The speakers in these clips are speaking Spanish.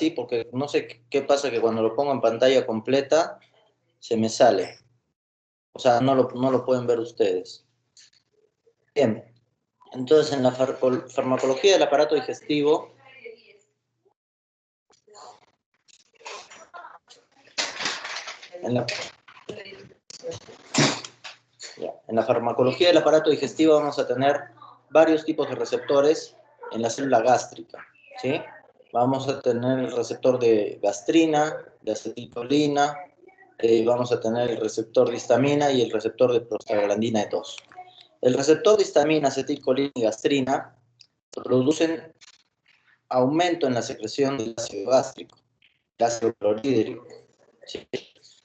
así porque no sé qué pasa que cuando lo pongo en pantalla completa se me sale. O sea, no lo pueden ver ustedes. Bien, entonces en la farmacología del aparato digestivo, en la farmacología del aparato digestivo vamos a tener varios tipos de receptores en la célula gástrica, ¿sí? Vamos a tener el receptor de gastrina, de acetilcolina, vamos a tener el receptor de histamina y el receptor de prostaglandina E2. El receptor de histamina, acetilcolina y gastrina producen aumento en la secreción del ácido gástrico, el ácido clorhídrico, ¿sí?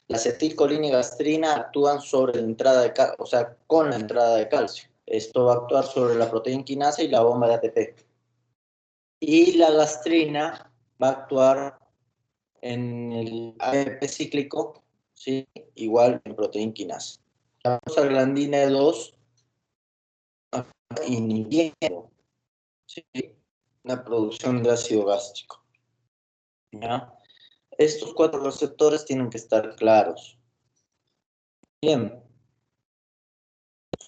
La acetilcolina y gastrina actúan sobre la entrada de calcio, o sea, con la entrada de calcio. Esto va a actuar sobre la proteína quinasa y la bomba de ATP. Y la gastrina va a actuar en el ATP cíclico, ¿sí? Igual en proteína quinasa. La prostaglandina E2 inhibiendo, ¿sí?, la producción de ácido gástrico, ¿ya? Estos 4 receptores tienen que estar claros. Bien.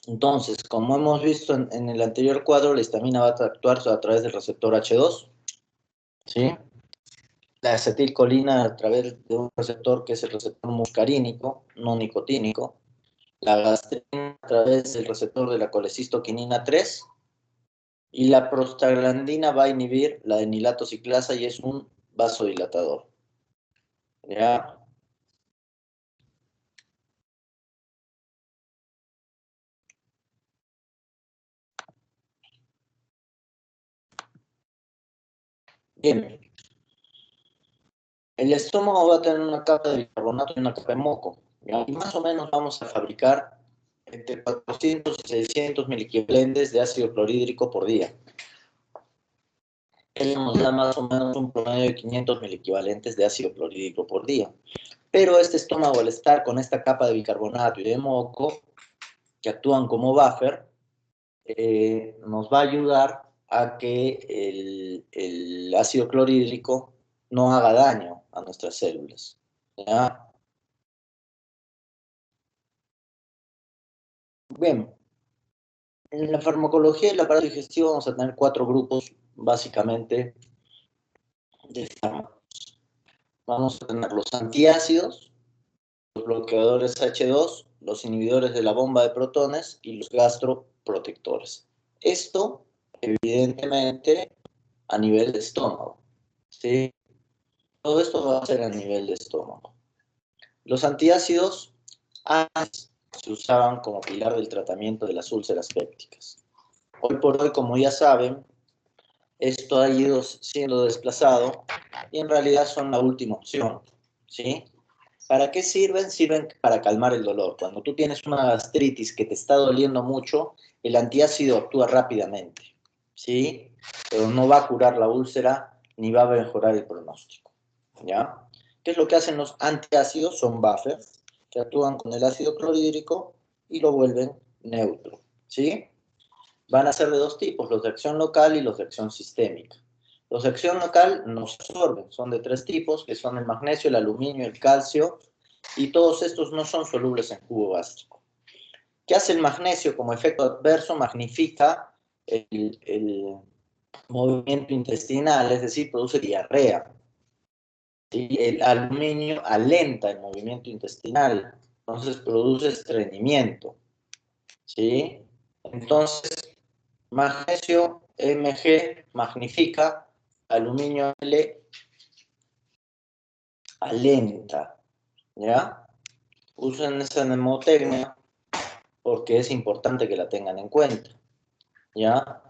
Entonces, como hemos visto en el anterior cuadro, la histamina va a actuar a través del receptor H2, ¿sí? La acetilcolina a través de un receptor que es el receptor muscarínico, no nicotínico. La gastrina a través del receptor de la colecistoquinina 3. Y la prostaglandina va a inhibir la enilato ciclasa y es un vasodilatador. ¿Ya? Bien. El estómago va a tener una capa de bicarbonato y una capa de moco, ¿ya? Y más o menos vamos a fabricar entre 400 y 600 miliequivalentes de ácido clorhídrico por día. Eso nos da más o menos un promedio de 500 miliequivalentes de ácido clorhídrico por día. Pero este estómago, al estar con esta capa de bicarbonato y de moco, que actúan como buffer, nos va a ayudar a que el ácido clorhídrico no haga daño a nuestras células, ¿ya? Bien, en la farmacología del aparato digestivo vamos a tener 4 grupos, básicamente, de fármacos. Vamos a tener los antiácidos, los bloqueadores H2, los inhibidores de la bomba de protones y los gastroprotectores. Esto, evidentemente, a nivel de estómago, ¿sí? Todo esto va a ser a nivel de estómago. Los antiácidos antes se usaban como pilar del tratamiento de las úlceras pépticas. Hoy por hoy, como ya saben, esto ha ido siendo desplazado y en realidad son la última opción, ¿sí? ¿Para qué sirven? Sirven para calmar el dolor. Cuando tú tienes una gastritis que te está doliendo mucho, el antiácido actúa rápidamente, ¿sí? Pero no va a curar la úlcera ni va a mejorar el pronóstico, ¿ya? ¿Qué es lo que hacen los antiácidos? Son buffers que actúan con el ácido clorhídrico y lo vuelven neutro, ¿sí? Van a ser de 2 tipos, los de acción local y los de acción sistémica. Los de acción local no se absorben, son de 3 tipos, que son el magnesio, el aluminio, el calcio, y todos estos no son solubles en jugo gástrico. ¿Qué hace el magnesio como efecto adverso? Magnifica el movimiento intestinal, es decir, produce diarrea. Y el aluminio alenta el movimiento intestinal, entonces produce estreñimiento, ¿sí? Entonces, magnesio Mg magnifica, aluminio L alenta, ¿ya? Usen esa mnemotecnia porque es importante que la tengan en cuenta, ¿ya?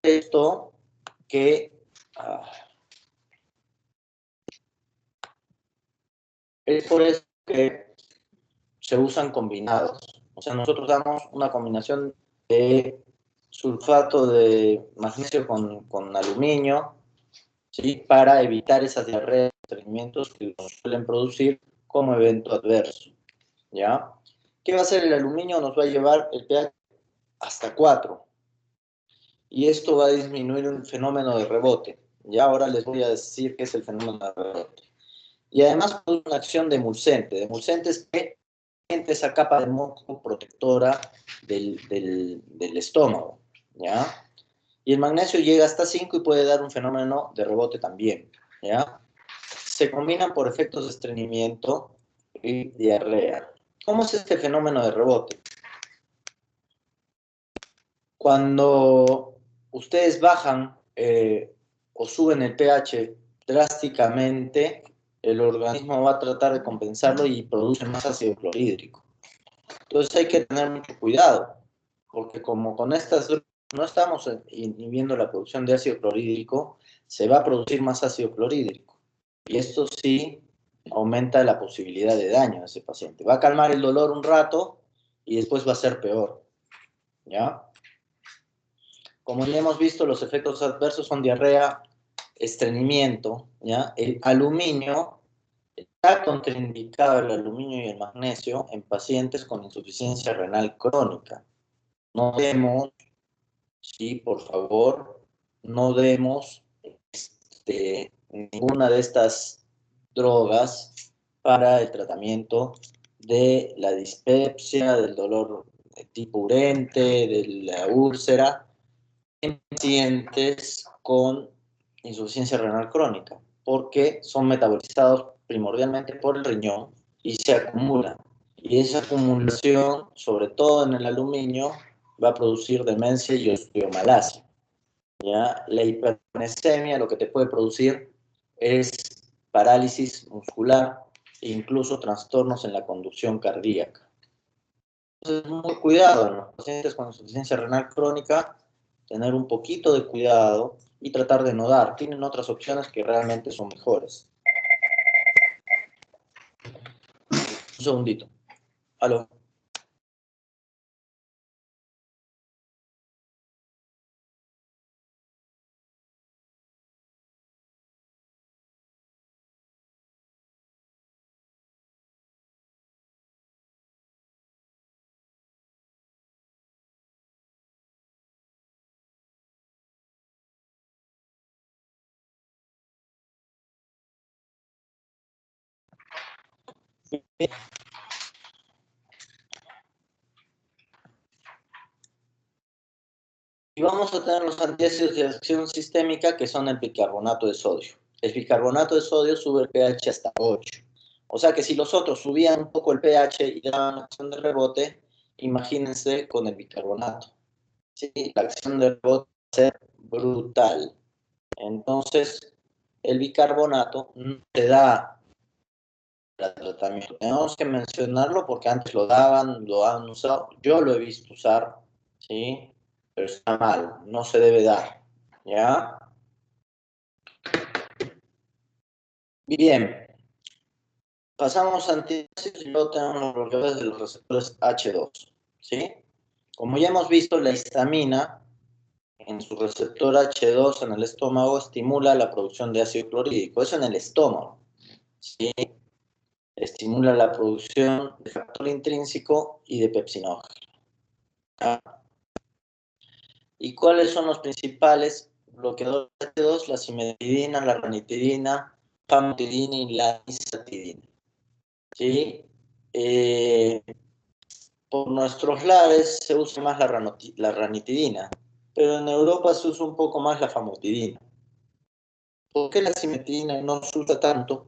Esto que es por eso que se usan combinados. O sea, nosotros damos una combinación de sulfato de magnesio con aluminio, ¿sí? Para evitar esas diarreas y estreñimientos que nos suelen producir como evento adverso, ¿ya? ¿Qué va a hacer el aluminio? Nos va a llevar el pH hasta 4. Y esto va a disminuir un fenómeno de rebote, Y ahora les voy a decir qué es el fenómeno de rebote. Y además produce una acción de emulsente. De emulsente es que esa capa de moco protectora del estómago, ¿ya? Y el magnesio llega hasta 5 y puede dar un fenómeno de rebote también, ¿ya? Se combinan por efectos de estreñimiento y diarrea. ¿Cómo es este fenómeno de rebote? Cuando ustedes bajan o suben el pH drásticamente, el organismo va a tratar de compensarlo y produce más ácido clorhídrico. Entonces hay que tener mucho cuidado, porque como con estas drogas no estamos inhibiendo la producción de ácido clorhídrico, se va a producir más ácido clorhídrico. Y esto sí aumenta la posibilidad de daño a ese paciente. Va a calmar el dolor un rato y después va a ser peor, ¿ya? Como ya hemos visto, los efectos adversos son diarrea, estreñimiento, ¿ya? El aluminio, está contraindicado el aluminio y el magnesio en pacientes con insuficiencia renal crónica. No demos, sí, por favor, no demos ninguna de estas drogas para el tratamiento de la dispepsia, del dolor de tipo urente, de la úlcera, en pacientes con insuficiencia renal crónica, porque son metabolizados primordialmente por el riñón y se acumulan. Y esa acumulación, sobre todo en el aluminio, va a producir demencia y osteomalacia. ¿Ya? La hipernesemia lo que te puede producir es parálisis muscular e incluso trastornos en la conducción cardíaca. Entonces, muy cuidado en los pacientes con insuficiencia renal crónica, tener un poquito de cuidado y tratar de no dar. Tienen otras opciones que realmente son mejores. Un segundito. Aló. Y vamos a tener los antiácidos de acción sistémica, que son el bicarbonato de sodio. El bicarbonato de sodio sube el pH hasta 8. O sea que si los otros subían un poco el pH y daban acción de rebote, imagínense con el bicarbonato. ¿Sí? La acción de rebote va a ser brutal. Entonces, el bicarbonato no te da para tratamiento. Tenemos que mencionarlo porque antes lo daban, lo han usado. Yo lo he visto usar, ¿sí? Pero está mal, no se debe dar, ¿ya? Bien, pasamos a antiácidos y luego tenemos los bloqueadores de los receptores H2, ¿sí? Como ya hemos visto, la histamina en su receptor H2 en el estómago estimula la producción de ácido clorhídrico, eso en el estómago, ¿sí? Estimula la producción de factor intrínseco y de pepsinógeno. ¿Ya? ¿Y cuáles son los principales bloqueadores de H2? La cimetidina, la ranitidina, famotidina y la isatidina. ¿Sí? Por nuestros lares se usa más la ranitidina, pero en Europa se usa un poco más la famotidina. ¿Por qué la cimetidina no se usa tanto?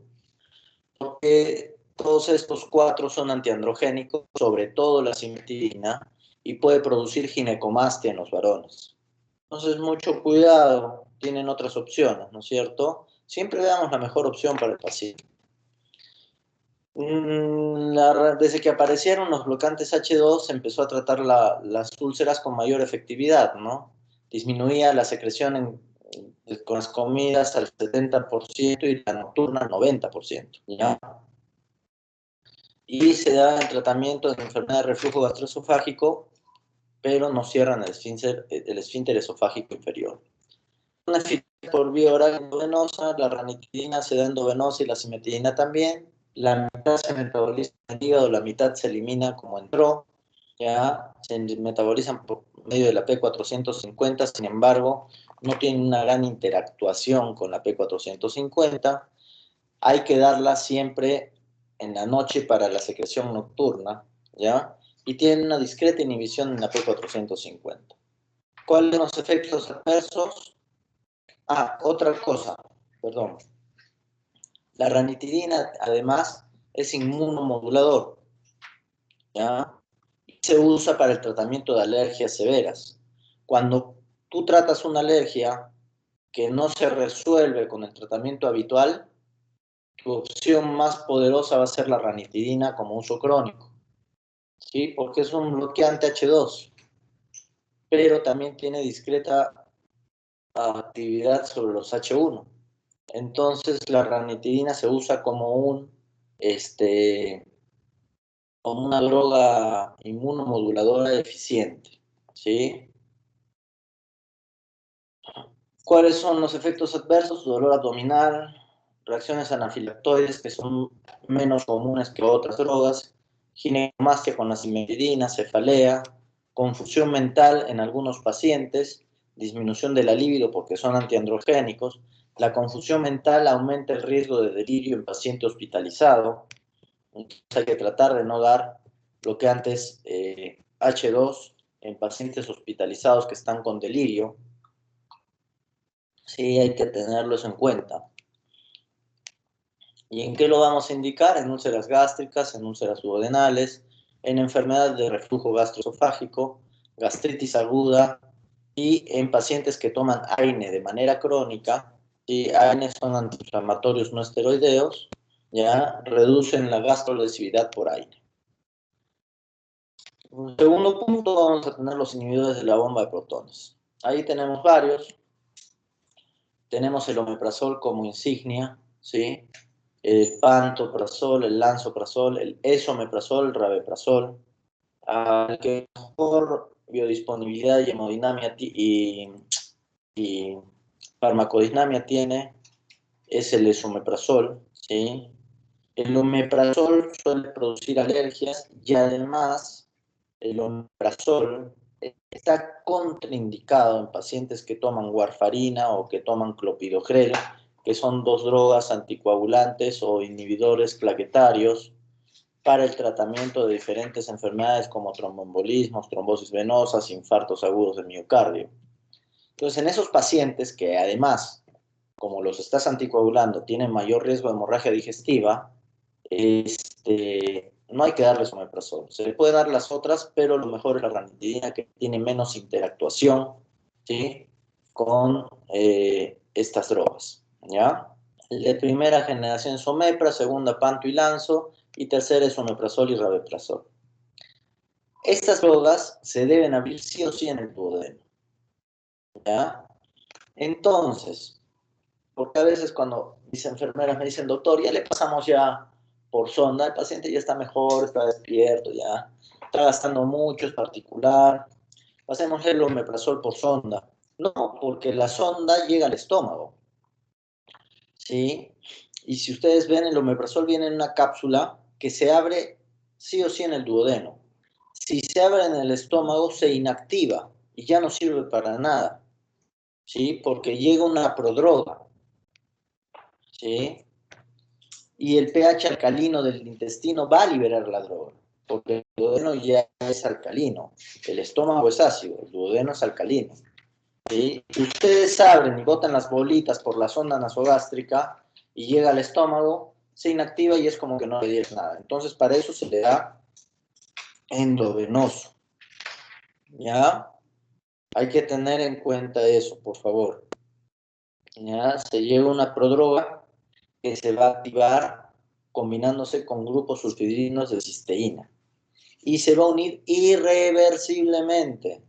Porque todos estos cuatro son antiandrogénicos, sobre todo la cimetidina, y puede producir ginecomastia en los varones. Entonces, mucho cuidado, tienen otras opciones, ¿no es cierto? Siempre damos la mejor opción para el paciente. Desde que aparecieron los bloqueantes H2, se empezó a tratar las úlceras con mayor efectividad, ¿no? Disminuía la secreción con las comidas al 70% y la nocturna al 90%, ¿ya? Y se da el tratamiento de enfermedad de reflujo gastroesofágico, pero no cierran el esfínter esofágico inferior. Una eficacia por vía oral endovenosa, la ranitidina se da endovenosa y la cimetidina también. La mitad se metaboliza en el hígado, la mitad se elimina como entró. ya se metabolizan por medio de la P450, sin embargo, no tienen una gran interactuación con la P450. Hay que darla siempre en la noche para la secreción nocturna, ¿ya? Y tienen una discreta inhibición en la P450. ¿Cuáles son los efectos adversos? Ah, otra cosa, perdón. La ranitidina, además, es inmunomodulador, ¿ya? Se usa para el tratamiento de alergias severas. Cuando tú tratas una alergia que no se resuelve con el tratamiento habitual, tu opción más poderosa va a ser la ranitidina como uso crónico, ¿sí? Porque es un bloqueante H2, pero también tiene discreta actividad sobre los H1. Entonces la ranitidina se usa como una droga inmunomoduladora eficiente, ¿sí? ¿Cuáles son los efectos adversos? Dolor abdominal, reacciones anafilactoides que son menos comunes que otras drogas, ginecomastia con la cimetidina, cefalea, confusión mental en algunos pacientes, disminución de la libido porque son antiandrogénicos. La confusión mental aumenta el riesgo de delirio en paciente hospitalizado. Entonces hay que tratar de no dar bloqueantes H2 en pacientes hospitalizados que están con delirio. Sí, hay que tenerlo eso en cuenta. ¿Y en qué lo vamos a indicar? En úlceras gástricas, en úlceras duodenales, en enfermedad de reflujo gastroesofágico, gastritis aguda y en pacientes que toman AINE de manera crónica. Y AINE son antiinflamatorios no esteroideos, ya reducen la gastrolesividad por AINE. En segundo punto vamos a tener los inhibidores de la bomba de protones. Ahí tenemos varios. Tenemos el omeprazol como insignia, ¿sí? El pantoprazol, el lansoprazol, el esomeprazol, el rabeprazol. El que mejor biodisponibilidad y hemodinamia y farmacodinamia tiene es el esomeprazol, ¿sí? El omeprazol suele producir alergias y además el omeprazol está contraindicado en pacientes que toman warfarina o que toman clopidogrel, que son dos drogas anticoagulantes o inhibidores plaquetarios para el tratamiento de diferentes enfermedades como tromboembolismos, trombosis venosas, infartos agudos del miocardio. Entonces, en esos pacientes que además, como los estás anticoagulando, tienen mayor riesgo de hemorragia digestiva, no hay que darles omeprazol. Se le puede dar las otras, pero lo mejor es la ranitidina, que tiene menos interactuación, ¿sí? Con estas drogas, ¿ya? De primera generación es omepra, segunda panto y lanzo, y tercera es omeprazol y rabeprazol. Estas drogas se deben abrir sí o sí en el duodeno, ¿ya? Entonces, porque a veces cuando mis enfermeras me dicen, doctor, ya le pasamos ya por sonda, el paciente ya está mejor, está despierto, ya está gastando mucho, es particular, pasemos el omeprazol por sonda. No, porque la sonda llega al estómago, ¿sí? Y si ustedes ven, el omeprazol viene en una cápsula que se abre sí o sí en el duodeno. Si se abre en el estómago, se inactiva y ya no sirve para nada, ¿sí? Porque llega una prodroga, ¿sí? Y el pH alcalino del intestino va a liberar la droga, porque el duodeno ya es alcalino, el estómago es ácido, el duodeno es alcalino. ¿Sí? Ustedes abren y botan las bolitas por la sonda nasogástrica y llega al estómago, se inactiva y es como que no le dieron nada. Entonces, para eso se le da endovenoso. ¿Ya? Hay que tener en cuenta eso, por favor. ¿Ya? Se lleva una prodroga que se va a activar combinándose con grupos sulfidrinos de cisteína y se va a unir irreversiblemente,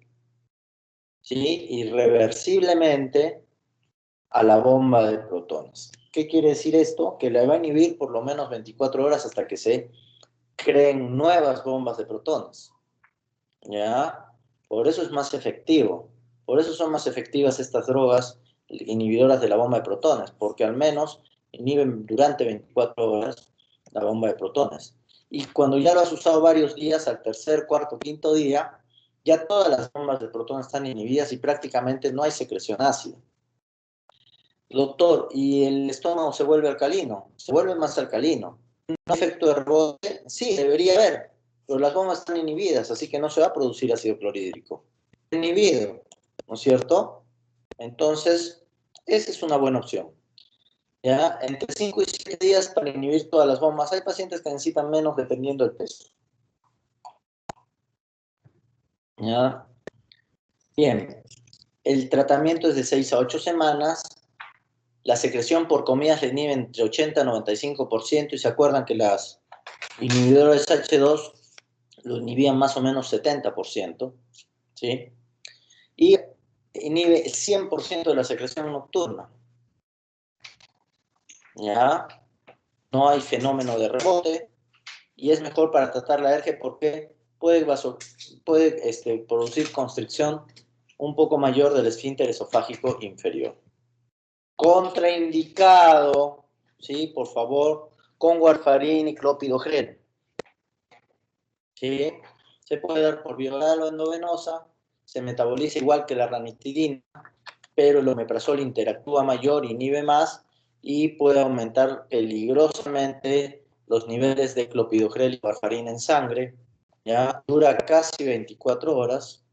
¿sí? Irreversiblemente a la bomba de protones. ¿Qué quiere decir esto? Que la va a inhibir por lo menos 24 horas hasta que se creen nuevas bombas de protones. ¿Ya? Por eso es más efectivo. Por eso son más efectivas estas drogas inhibidoras de la bomba de protones, porque al menos inhiben durante 24 horas la bomba de protones. Y cuando ya lo has usado varios días, al tercer, cuarto, quinto día, ya todas las bombas de protones están inhibidas y prácticamente no hay secreción ácida. Doctor, ¿y el estómago se vuelve alcalino? Se vuelve más alcalino. ¿Un efecto de rebote? Sí, debería haber, pero las bombas están inhibidas, así que no se va a producir ácido clorhídrico. Inhibido, ¿no es cierto? Entonces, esa es una buena opción. ¿Ya? Entre 5 y 7 días para inhibir todas las bombas. Hay pacientes que necesitan menos dependiendo del peso. ¿Ya? Bien, el tratamiento es de 6 a 8 semanas. La secreción por comidas le inhibe entre 80 y 95%, y se acuerdan que las inhibidores H2 lo inhibían más o menos 70%, ¿sí? Y inhibe el 100% de la secreción nocturna, ¿ya? No hay fenómeno de rebote y es mejor para tratar la alergia porque puede producir constricción un poco mayor del esfínter esofágico inferior. Contraindicado, ¿sí? Por favor, con warfarin y clopidogrel. ¿Sí? Se puede dar por vía oral o endovenosa, se metaboliza igual que la ranitidina, pero el omeprazol interactúa mayor, inhibe más y puede aumentar peligrosamente los niveles de clopidogrel y warfarin en sangre. ¿Ya? Dura casi 24 horas.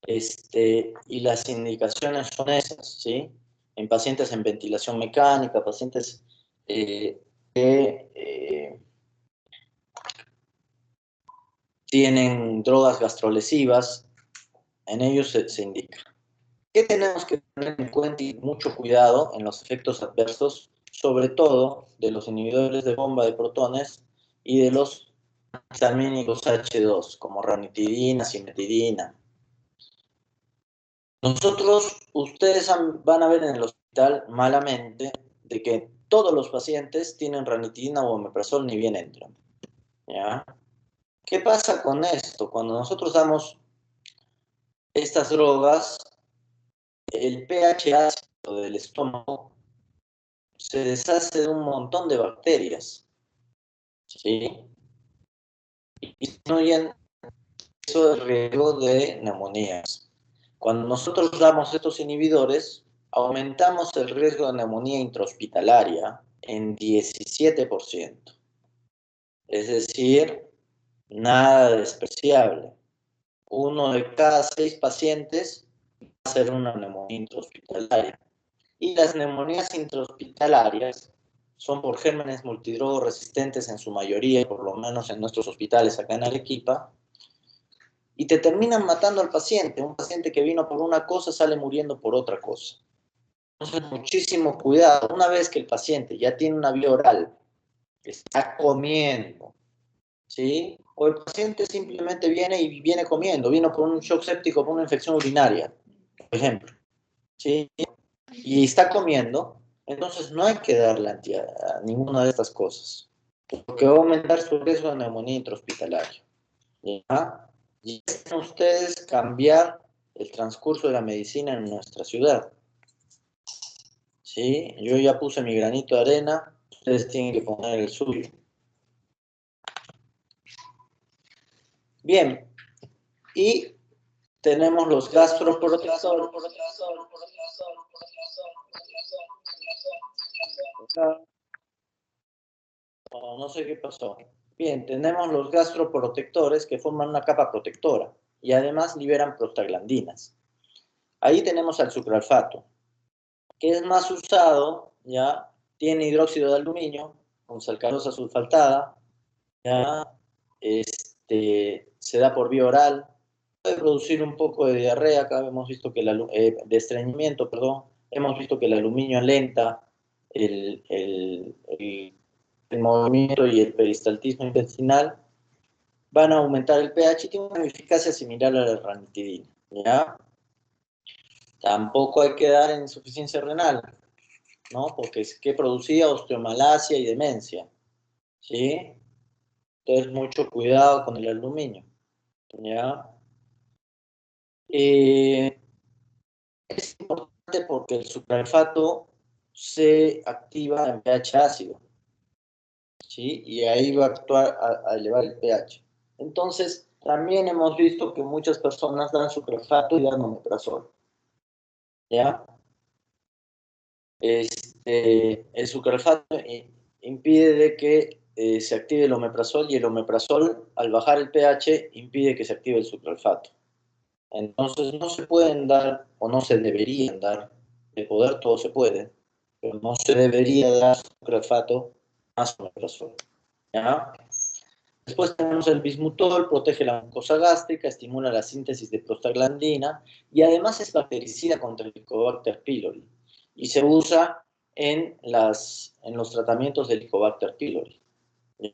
Y las indicaciones son esas, ¿sí? En pacientes en ventilación mecánica, pacientes que tienen drogas gastrolesivas, en ellos se indica. ¿Qué tenemos que tener en cuenta y mucho cuidado en los efectos adversos, sobre todo de los inhibidores de bomba de protones y de los antihistamínicos H2, como ranitidina, cimetidina? Ustedes van a ver en el hospital malamente de que todos los pacientes tienen ranitidina o omeprazol ni bien entran. ¿Ya? ¿Qué pasa con esto? Cuando nosotros damos estas drogas, el pH ácido del estómago se deshace de un montón de bacterias, ¿sí? Y disminuyen eso el riesgo de neumonías. Cuando nosotros damos estos inhibidores, aumentamos el riesgo de neumonía intrahospitalaria en 17%. Es decir, nada despreciable. 1 de cada 6 pacientes va a ser una neumonía intrahospitalaria. Y las neumonías intrahospitalarias son por gérmenes multidrogo resistentes en su mayoría, por lo menos en nuestros hospitales acá en Arequipa, y te terminan matando al paciente. Un paciente que vino por una cosa sale muriendo por otra cosa. Entonces, muchísimo cuidado. Una vez que el paciente ya tiene una vía oral, está comiendo, ¿sí? O el paciente simplemente viene comiendo, vino por un shock séptico, por una infección urinaria, por ejemplo, ¿sí? Y está comiendo, entonces no hay que darle a ninguna de estas cosas, porque va a aumentar su riesgo de neumonía intrahospitalaria. ¿Ya? Y quieren ustedes cambiar el transcurso de la medicina en nuestra ciudad. ¿Sí? Yo ya puse mi granito de arena, ustedes tienen que poner el suyo. Bien, y tenemos los gastroprotectores. No sé qué pasó. Bien, tenemos los gastroprotectores que forman una capa protectora y además liberan prostaglandinas. Ahí tenemos al sucralfato, que es más usado, ¿ya? Tiene hidróxido de aluminio con sacarosa sulfatada, ¿ya? Se da por vía oral, puede producir un poco de diarrea. Acá hemos visto que de estreñimiento, perdón, hemos visto que el aluminio alenta el movimiento y el peristaltismo intestinal, van a aumentar el pH y tiene una eficacia similar a la ranitidina, ¿ya? Tampoco hay que dar en insuficiencia renal, ¿no? Porque es que producía osteomalacia y demencia, ¿sí? Entonces, mucho cuidado con el aluminio, ¿ya? Es importante porque el sucralfato se activa en pH ácido, ¿sí? Y ahí va a actuar a elevar el pH. Entonces, también hemos visto que muchas personas dan sucralfato y dan omeprazol, ¿ya? El sucralfato impide de que se active el omeprazol y el omeprazol, al bajar el pH, impide que se active el sucralfato. Entonces, no se pueden dar o no se deberían dar, de poder todo se puede, pero no se debería dar sucralfato más omeprazol, ¿ya? Después tenemos el bismutol, protege la mucosa gástrica, estimula la síntesis de prostaglandina y además es bactericida contra el Helicobacter pylori y se usa en los tratamientos del Helicobacter pylori.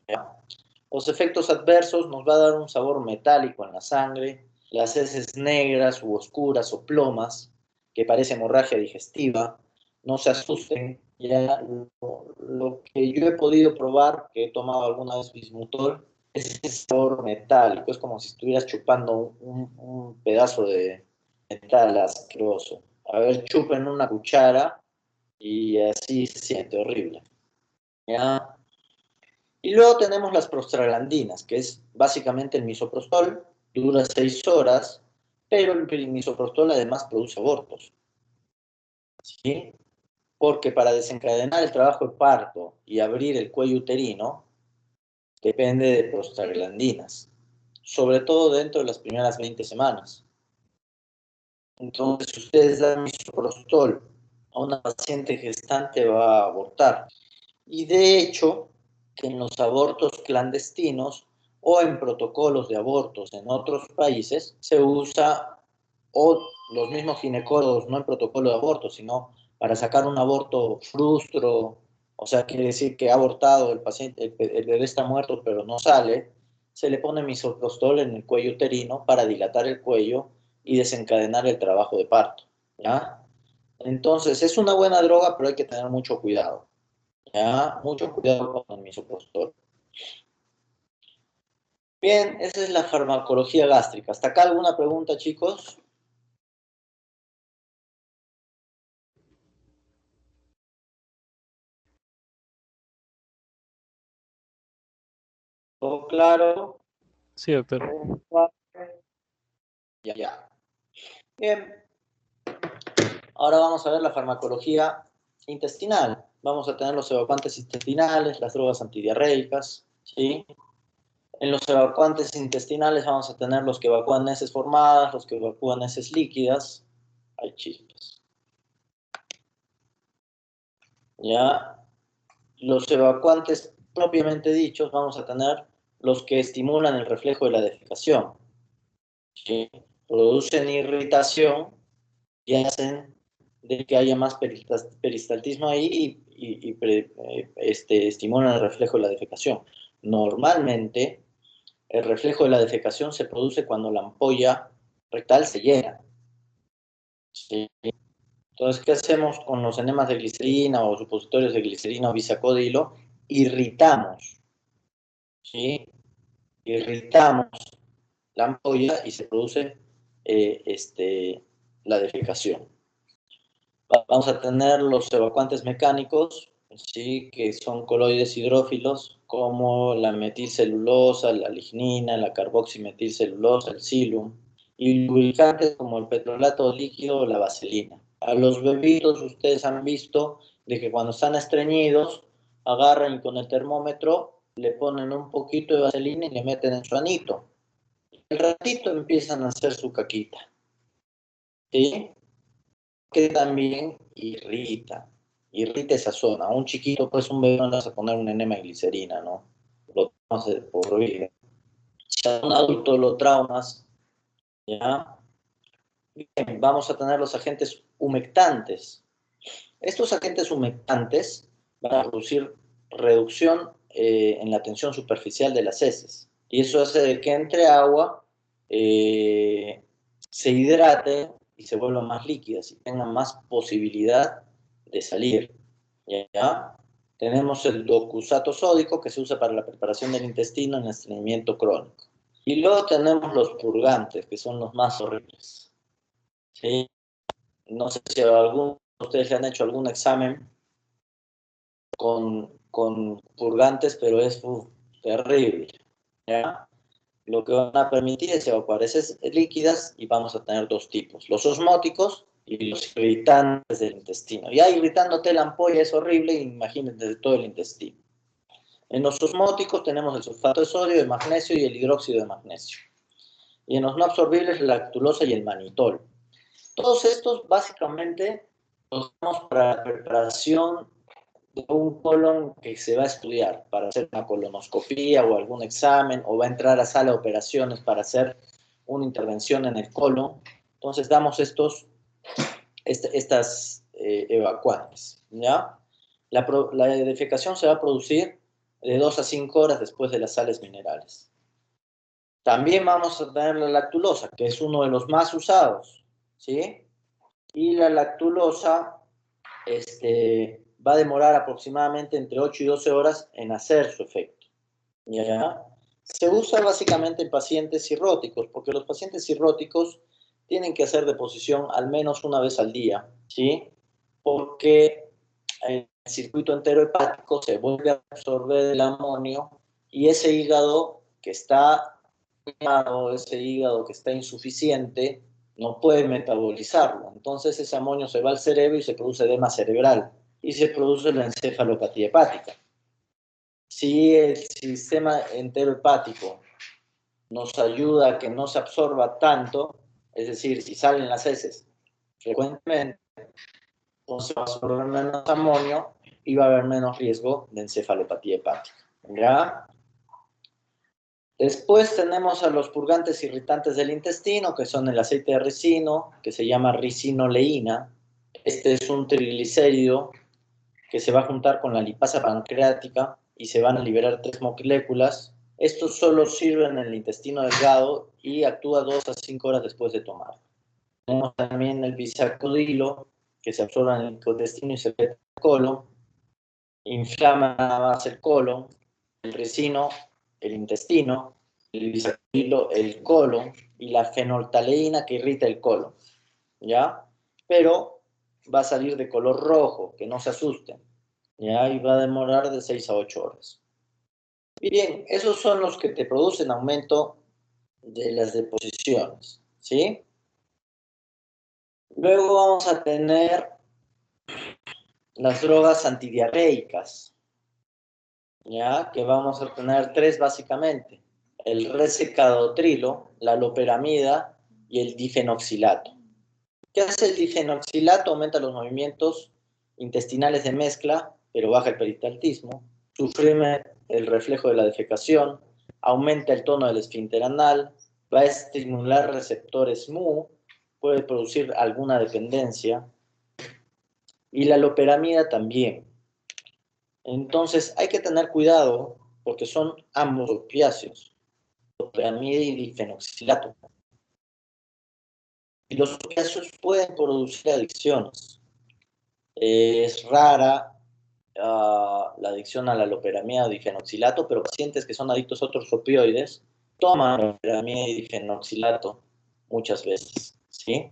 ¿Ya? Los efectos adversos nos va a dar un sabor metálico en la sangre, las heces negras u oscuras o plomas, que parece hemorragia digestiva. No se asusten, ya lo que yo he podido probar, que he tomado alguna vez bismutol, es ese sabor metálico, es como si estuvieras chupando un pedazo de metal asqueroso. A ver, chupen una cuchara y así se siente horrible. ¿Ya? Y luego tenemos las prostaglandinas, que es básicamente el misoprostol, dura 6 horas, pero el misoprostol además produce abortos, ¿sí? Porque para desencadenar el trabajo de parto y abrir el cuello uterino, depende de prostaglandinas, sobre todo dentro de las primeras 20 semanas. Entonces, si ustedes dan misoprostol a una paciente gestante, va a abortar. Y de hecho, que en los abortos clandestinos o en protocolos de abortos en otros países se usa, o los mismos ginecólogos, no en protocolo de aborto, sino para sacar un aborto frustro, o sea, quiere decir que ha abortado el paciente, el bebé está muerto pero no sale, se le pone misoprostol en el cuello uterino para dilatar el cuello y desencadenar el trabajo de parto, ¿ya? Entonces, es una buena droga, pero hay que tener mucho cuidado. Ya, mucho cuidado con el misoprostol. Bien, esa es la farmacología gástrica. ¿Hasta acá alguna pregunta, chicos? ¿Todo claro? Sí, doctor. Ya, ya. Bien, ahora vamos a ver la farmacología intestinal. Vamos a tener los evacuantes intestinales, las drogas antidiarreicas, ¿sí? En los evacuantes intestinales vamos a tener los que evacúan heces formadas, los que evacúan heces líquidas. Hay chispas. Ya, los evacuantes propiamente dichos vamos a tener los que estimulan el reflejo de la defecación, ¿sí? Producen irritación y hacen de que haya más peristaltismo ahí estimulan el reflejo de la defecación. Normalmente el reflejo de la defecación se produce cuando la ampolla rectal se llena, ¿sí? Entonces, ¿qué hacemos con los enemas de glicerina o supositorios de glicerina o bisacodilo? Irritamos, ¿sí? Irritamos la ampolla y se produce la defecación. Vamos a tener los evacuantes mecánicos, ¿sí? Que son coloides hidrófilos, como la metilcelulosa, la lignina, la carboximetilcelulosa, el silum, y lubricantes como el petrolato líquido o la vaselina. A los bebitos ustedes han visto de que cuando están estreñidos, agarran y con el termómetro le ponen un poquito de vaselina y le meten en su anito. Al ratito empiezan a hacer su caquita, ¿sí? Que también irrita esa zona. A un chiquito, pues un bebé no le vas a poner un enema de glicerina, ¿no? Lo tomas por vida. Si a un adulto lo traumas, ¿ya? Bien, vamos a tener los agentes humectantes. Estos agentes humectantes van a producir reducción en la tensión superficial de las heces. Y eso hace de que entre agua, se hidrate y se vuelvan más líquidas y tengan más posibilidad de salir. ¿Ya? Tenemos el docusato sódico que se usa para la preparación del intestino en estreñimiento crónico. Y luego tenemos los purgantes, que son los más horribles, ¿sí? No sé si a alguno de ustedes le han hecho algún examen con con purgantes, pero es terrible, ¿ya? Lo que van a permitir es evacuar heces líquidas y vamos a tener dos tipos, los osmóticos y los irritantes del intestino. Ya irritándote la ampolla es horrible, imagínate de todo el intestino. En los osmóticos tenemos el sulfato de sodio, el magnesio y el hidróxido de magnesio. Y en los no absorbibles, la lactulosa y el manitol. Todos estos básicamente los usamos para la preparación de un colon que se va a estudiar para hacer una colonoscopía o algún examen, o va a entrar a sala de operaciones para hacer una intervención en el colon. Entonces damos estas evacuantes, ¿ya? La defecación se va a producir de 2 a 5 horas después de las sales minerales. También vamos a tener la lactulosa, que es uno de los más usados, ¿sí? Y la lactulosa va a demorar aproximadamente entre 8 y 12 horas en hacer su efecto, ¿ya? Se usa básicamente en pacientes cirróticos, porque los pacientes cirróticos tienen que hacer deposición al menos una vez al día, ¿sí? Porque el circuito enterohepático se vuelve a absorber el amonio y ese hígado que está quemado, ese hígado que está insuficiente, no puede metabolizarlo. Entonces ese amonio se va al cerebro y se produce edema cerebral y se produce la encefalopatía hepática. Si el sistema enterohepático nos ayuda a que no se absorba tanto, es decir, si salen las heces frecuentemente, entonces va a absorber menos amonio y va a haber menos riesgo de encefalopatía hepática, ¿ya? Después tenemos a los purgantes irritantes del intestino, que son el aceite de ricino, que se llama ricinoleína. Este es un triglicérido que se va a juntar con la lipasa pancreática y se van a liberar 3 moléculas. Estos solo sirven en el intestino delgado y actúa 2 a 5 horas después de tomar. Tenemos también el bisacodilo, que se absorbe en el intestino y se mete al colon. Inflama nada más el colon, el ricino, el intestino, el bisacodilo, el colon, y la fenolftaleína que irrita el colon, ¿ya? Pero va a salir de color rojo, que no se asusten, ¿ya? Y va a demorar de 6 a 8 horas. Bien, esos son los que te producen aumento de las deposiciones, ¿sí? Luego vamos a tener las drogas antidiarreicas, ¿ya? Que vamos a tener 3 básicamente: el resecadotrilo, la loperamida y el difenoxilato. ¿Qué hace el difenoxilato? Aumenta los movimientos intestinales de mezcla, pero baja el peristaltismo, suprime el reflejo de la defecación, aumenta el tono del esfínter anal, va a estimular receptores mu, puede producir alguna dependencia, y la loperamida también. Entonces hay que tener cuidado porque son ambos opiáceos, loperamida y difenoxilato. Y los opiáceos pueden producir adicciones. Es rara la adicción a la loperamida o difenoxilato, pero pacientes que son adictos a otros opioides toman loperamida y difenoxilato muchas veces, ¿sí?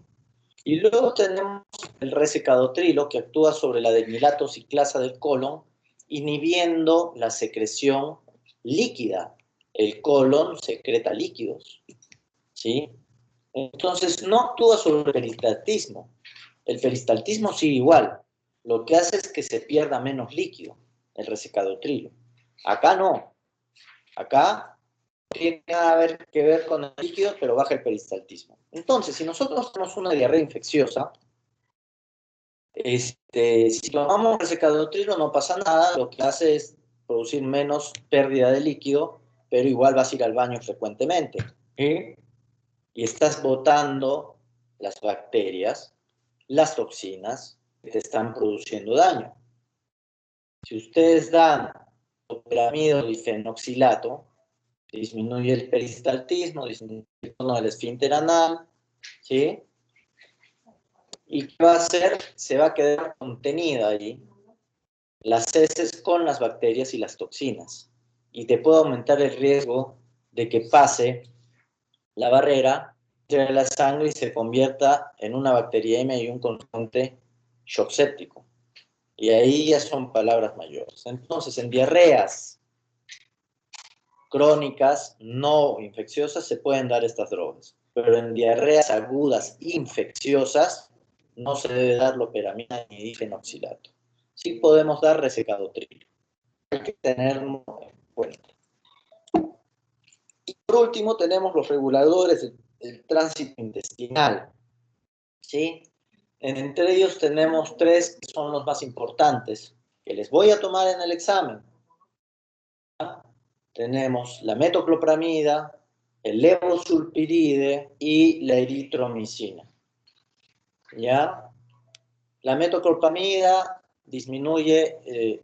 Y luego tenemos el resecadotrilo, que actúa sobre la desmilato ciclasa del colon, inhibiendo la secreción líquida. El colon secreta líquidos, ¿sí? Entonces no actúa sobre el peristaltismo. El peristaltismo sigue igual. Lo que hace es que se pierda menos líquido, el resecadotrilo. Acá no. Acá tiene que ver con el líquido, pero baja el peristaltismo. Entonces, si nosotros tenemos una diarrea infecciosa, si tomamos resecadotrilo no pasa nada, lo que hace es producir menos pérdida de líquido, pero igual vas a ir al baño frecuentemente. ¿Sí? Y estás botando las bacterias, las toxinas que te están produciendo daño. Si ustedes dan loperamida o difenoxilato, disminuye el peristaltismo, disminuye el tono del esfínter anal, ¿sí? ¿Y qué va a hacer? Se va a quedar contenida allí las heces con las bacterias y las toxinas. Y te puede aumentar el riesgo de que pase la barrera entre la sangre y se convierta en una bacteriemia y un constante shock séptico. Y ahí ya son palabras mayores. Entonces, en diarreas crónicas no infecciosas se pueden dar estas drogas, pero en diarreas agudas infecciosas no se debe dar loperamida ni difenoxilato. Sí podemos dar resecadotril. Hay que tenerlo en cuenta. Y por último tenemos los reguladores del tránsito intestinal, ¿sí? Entre ellos tenemos 3 que son los más importantes, que les voy a tomar en el examen. Tenemos la metoclopramida, el levosulpiride y la eritromicina. ¿Ya? La metoclopramida disminuye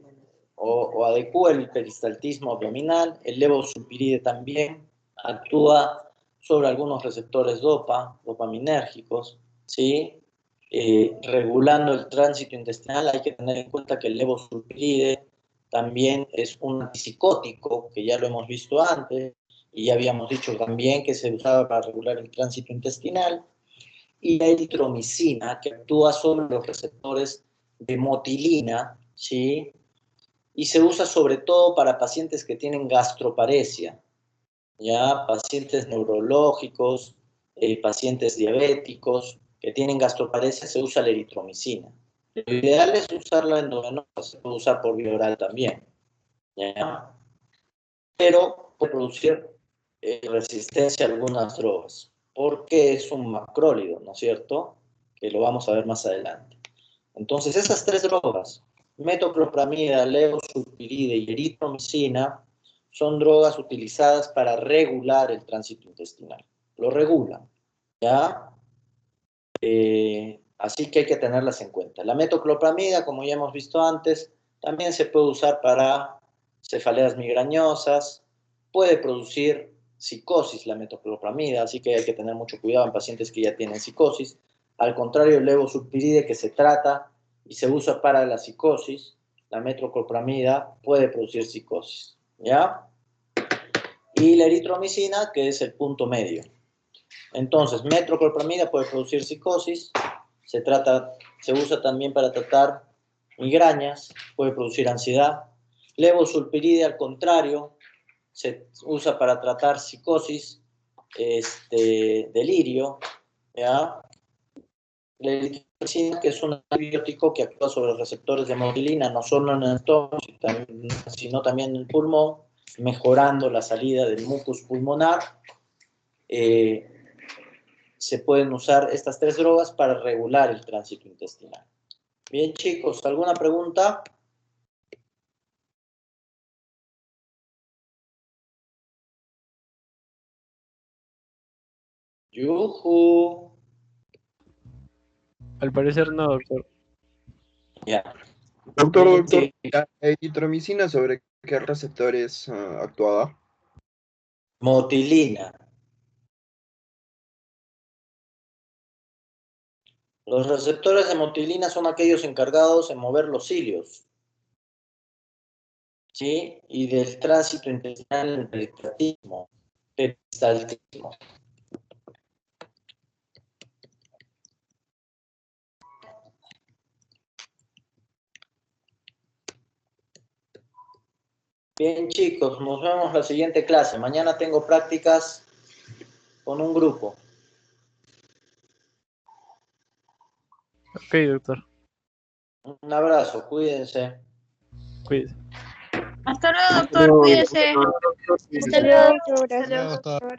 o adecúa el peristaltismo abdominal, el levosulpiride también actúa sobre algunos receptores dopaminérgicos, ¿sí? Regulando el tránsito intestinal. Hay que tener en cuenta que el levosulpiride también es un antipsicótico, que ya lo hemos visto antes, y ya habíamos dicho también que se usaba para regular el tránsito intestinal, y la eritromicina, que actúa sobre los receptores de motilina, ¿sí? Y se usa sobre todo para pacientes que tienen gastroparesia, ya pacientes neurológicos, pacientes diabéticos que tienen gastroparesia, se usa la eritromicina. Lo ideal es usarla endovenosa, se puede usar por vía oral también, ¿ya? Pero puede producir resistencia a algunas drogas, porque es un macrólido, ¿no es cierto? Que lo vamos a ver más adelante. Entonces, esas 3 drogas, metoclopramida, levosulpiride y eritromicina, son drogas utilizadas para regular el tránsito intestinal. Lo regulan, ¿ya? Así que hay que tenerlas en cuenta. La metoclopramida, como ya hemos visto antes, también se puede usar para cefaleas migrañosas, puede producir psicosis la metoclopramida, así que hay que tener mucho cuidado en pacientes que ya tienen psicosis. Al contrario, el levosulpiride, que se trata y se usa para la psicosis, la metoclopramida puede producir psicosis, ¿ya? Y la eritromicina, que es el punto medio. Entonces, metoclopramida puede producir psicosis, se usa también para tratar migrañas, puede producir ansiedad. Levosulpiride, al contrario, se usa para tratar psicosis, delirio, ¿ya? La eritromicina, que es un antibiótico que actúa sobre los receptores de motilina, no solo en el estómago, sino también en el pulmón, mejorando la salida del mucus pulmonar. Se pueden usar estas 3 drogas para regular el tránsito intestinal. Bien, chicos, ¿alguna pregunta? ¡Yujú! Al parecer no, doctor. Ya. Doctor, Sí. ¿la eritromicina sobre qué receptores actuaba? Motilina. Los receptores de motilina son aquellos encargados de mover los cilios, ¿sí? Y del tránsito intestinal en el peristaltismo. Bien, chicos, nos vemos la siguiente clase. Mañana tengo prácticas con un grupo. Ok, doctor. Un abrazo, cuídense. Cuídese. Hasta luego, doctor. Cuídese. Hasta luego, doctor. Gracias. Hasta luego.